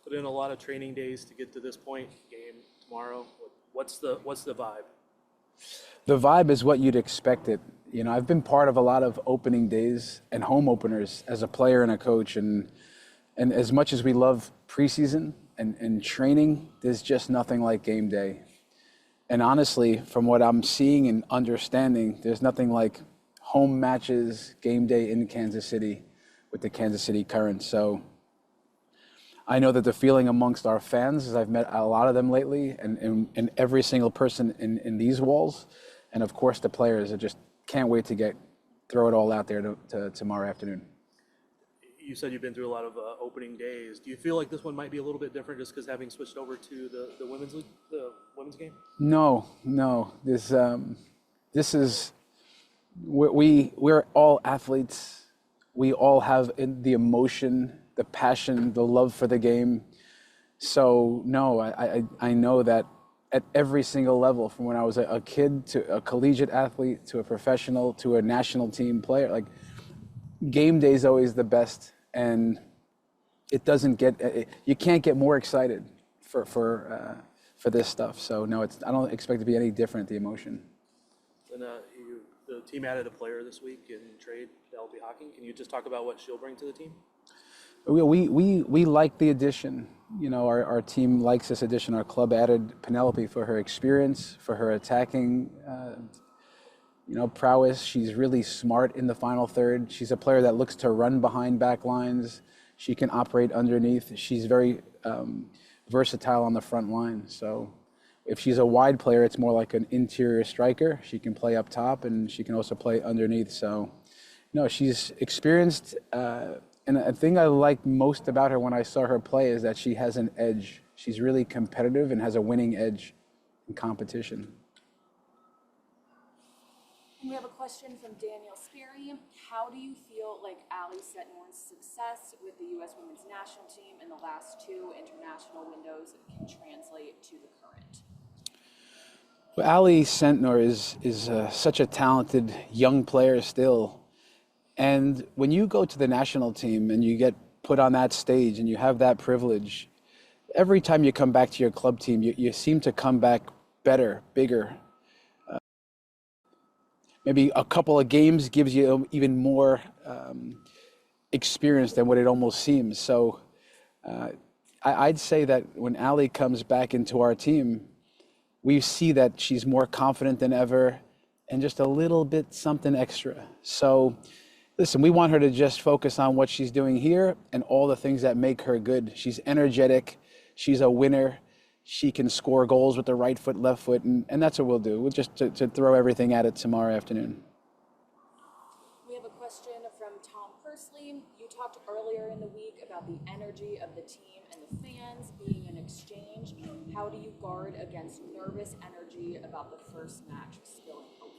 put in a lot of training days to get to this point. Game tomorrow. What's the vibe? The vibe is what you'd expect it. You know, I've been part of a lot of opening days and home openers as a player and a coach, and as much as we love preseason and training, there's just nothing like game day. And honestly, from what I'm seeing and understanding, there's nothing like home matches, game day in Kansas City with the Kansas City Current. So I know that the feeling amongst our fans, as I've met a lot of them lately, and every single person in these walls, and of course the players, are just can't wait to throw it all out there to tomorrow afternoon. You said you've been through a lot of opening days. Do you feel like this one might be a little bit different just because having switched over to the women's league, the women's game? No. This is we're all athletes. We all have the emotion, the passion, the love for the game. So no, I know that at every single level, from when I was a kid to a collegiate athlete to a professional to a national team player, like game day is always the best, and it doesn't get you can't get more excited for this stuff. So no, I don't expect it to be any different, the emotion. And the team added a player this week in trade, Penelope Hocking. Can you just talk about what she'll bring to the team? We like the addition. You know, our team likes this addition. Our club added Penelope for her experience, for her attacking prowess. She's really smart in the final third. She's a player that looks to run behind back lines. She can operate underneath. She's very versatile on the front line. So if she's a wide player, it's more like an interior striker. She can play up top, and she can also play underneath. So, no, she's experienced. And a thing I like most about her when I saw her play is that she has an edge. She's really competitive and has a winning edge in competition. And we have a question from Daniel Sperry. How do you feel like Ali Setnor's success with the U.S. Women's National Team in the last two international windows can translate to the current? Well, Ali Sentnor is such a talented young player still. And when you go to the national team and you get put on that stage and you have that privilege, every time you come back to your club team, you seem to come back better, bigger. Maybe a couple of games gives you even more experience than what it almost seems. So I'd say that when Ali comes back into our team, we see that she's more confident than ever and just a little bit something extra. So listen, we want her to just focus on what she's doing here and all the things that make her good. She's energetic. She's a winner. She can score goals with the right foot, left foot, and that's what we'll do. We'll just to throw everything at it tomorrow afternoon. We have a question from Tom Persley. You talked earlier in the week about the energy of the team and the fans being an exchange. How do you guard against nervous energy about the first match spilling over?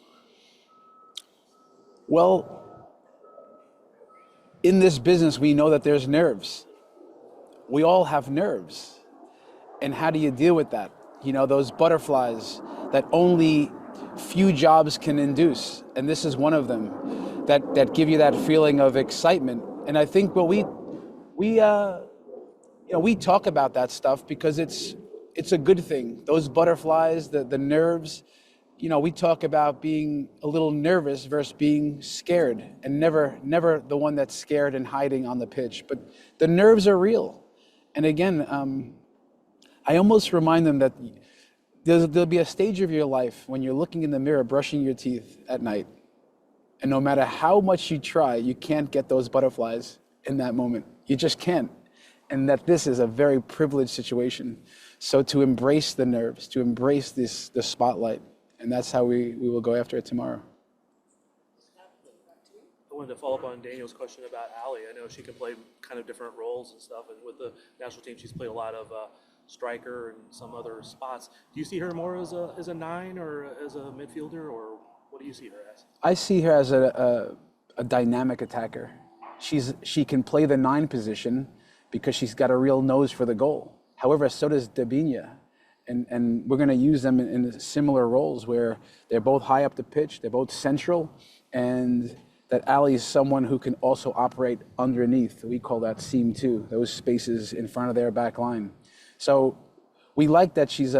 Well, in this business, we know that there's nerves. We all have nerves. And how do you deal with that? You know, those butterflies that only few jobs can induce. And this is one of them that give you that feeling of excitement. And I think we talk about that stuff because it's a good thing. Those butterflies, the nerves, we talk about being a little nervous versus being scared, and never the one that's scared and hiding on the pitch. But the nerves are real. And again, I almost remind them that there'll be a stage of your life when you're looking in the mirror, brushing your teeth at night. And no matter how much you try, you can't get those butterflies in that moment. You just can't. And that this is a very privileged situation. So to embrace the nerves, to embrace the spotlight, and that's how we will go after it tomorrow. I wanted to follow up on Daniel's question about Ali. I know she can play kind of different roles and stuff, and with the national team, she's played a lot of striker and some other spots. Do you see her more as a nine or as a midfielder, or what do you see her as? I see her as a dynamic attacker. She can play the 9 position because she's got a real nose for the goal. However, so does Dabinia. And we're going to use them in similar roles where they're both high up the pitch, they're both central, and that Allie is someone who can also operate underneath. We call that seam two, those spaces in front of their back line. So we like that she's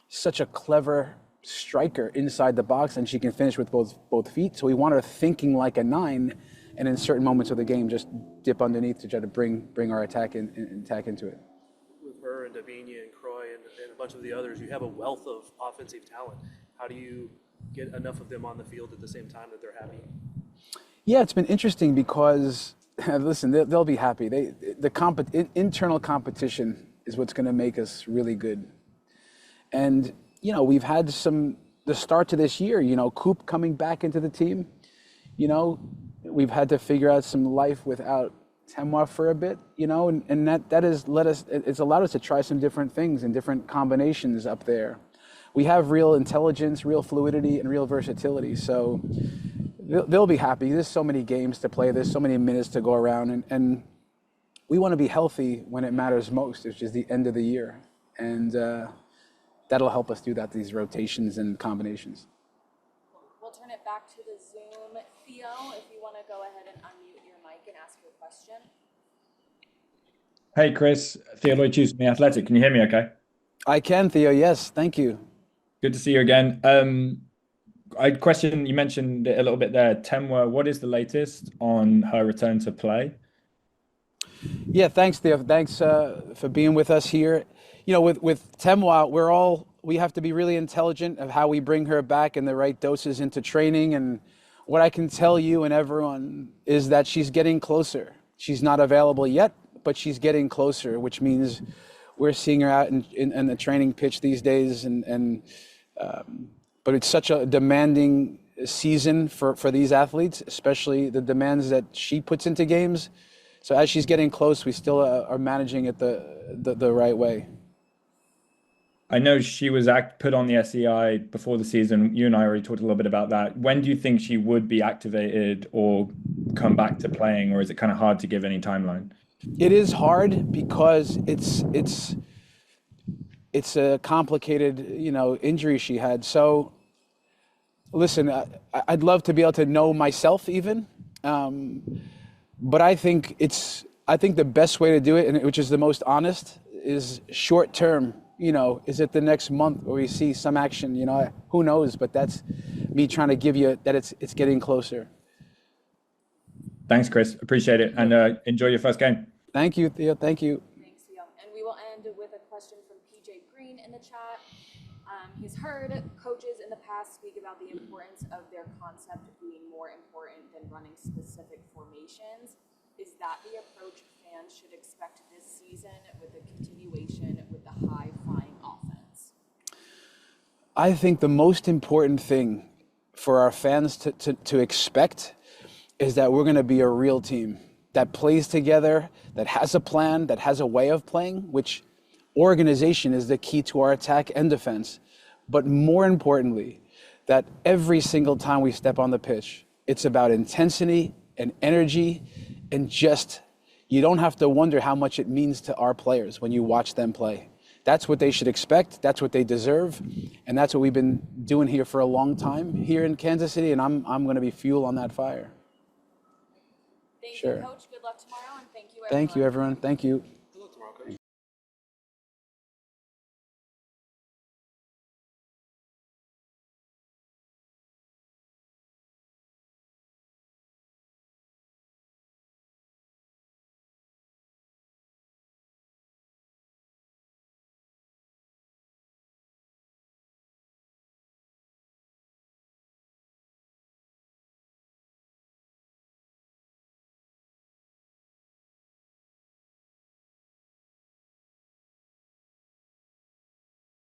such a clever striker inside the box, and she can finish with both feet. So we want her thinking like a 9, and in certain moments of the game, just dip underneath to try to bring our attack into it. With her and Davinia and Croy and a bunch of the others, you have a wealth of offensive talent. How do you get enough of them on the field at the same time that they're happy? Yeah, it's been interesting because, listen, they'll be happy. Internal competition is what's going to make us really good. And, you know, we've had the start to this year, you know, Coop coming back into the team. You know, we've had to figure out some life without Temwa for a bit, you know, and that has it's allowed us to try some different things and different combinations up there. We have real intelligence, real fluidity, and real versatility. So they'll be happy. There's so many games to play. There's so many minutes to go around. And we want to be healthy when it matters most, which is the end of the year. And that'll help us do that, these rotations and combinations. We'll turn it back to the Zoom. Theo, if you want to go ahead and unmute your mic and ask your question. Hey, Chris. Theo Lloyd-Hughes from The Athletic. Can you hear me okay? I can, Theo. Yes, thank you. Good to see you again. I had a question, you mentioned it a little bit there. Temwa, what is the latest on her return to play? Yeah, thanks, Theo. Thanks for being with us here. You know, with Temwa, we have to be really intelligent of how we bring her back in the right doses into training. And what I can tell you and everyone is that she's getting closer. She's not available yet, but she's getting closer, which means we're seeing her out in the training pitch these days. But it's such a demanding season for these athletes, especially the demands that she puts into games. So as she's getting close, we still are managing it the right way. I know she was put on the SEI before the season. You and I already talked a little bit about that. When do you think she would be activated or come back to playing, or is it kind of hard to give any timeline? It is hard because it's a complicated, you know, injury she had. So listen, I'd love to be able to know myself even, but I think the best way to do it, and which is the most honest, is short term. You know, is it the next month where we see some action? You know, who knows? But that's me trying to give you that it's getting closer. Thanks, Chris. Appreciate it. And enjoy your first game. Thank you, Theo. Thank you. Thanks, Theo. And we will end with a question from PJ Green in the chat. He's heard coaches in the past speak about the importance of their concept being more important than running specific formations. Is that the approach fans should expect this season with a continuation with the high-flying offense? I think the most important thing for our fans to expect is that we're going to be a real team that plays together, that has a plan, that has a way of playing, which organization is the key to our attack and defense. But more importantly, that every single time we step on the pitch, it's about intensity and energy, and just, you don't have to wonder how much it means to our players when you watch them play. That's what they should expect, that's what they deserve, and that's what we've been doing here for a long time here in Kansas City, and I'm going to be fuel on that fire. Thank Sure. you, Coach. Good luck tomorrow, and thank you, everyone. Thank you, everyone. Thank you.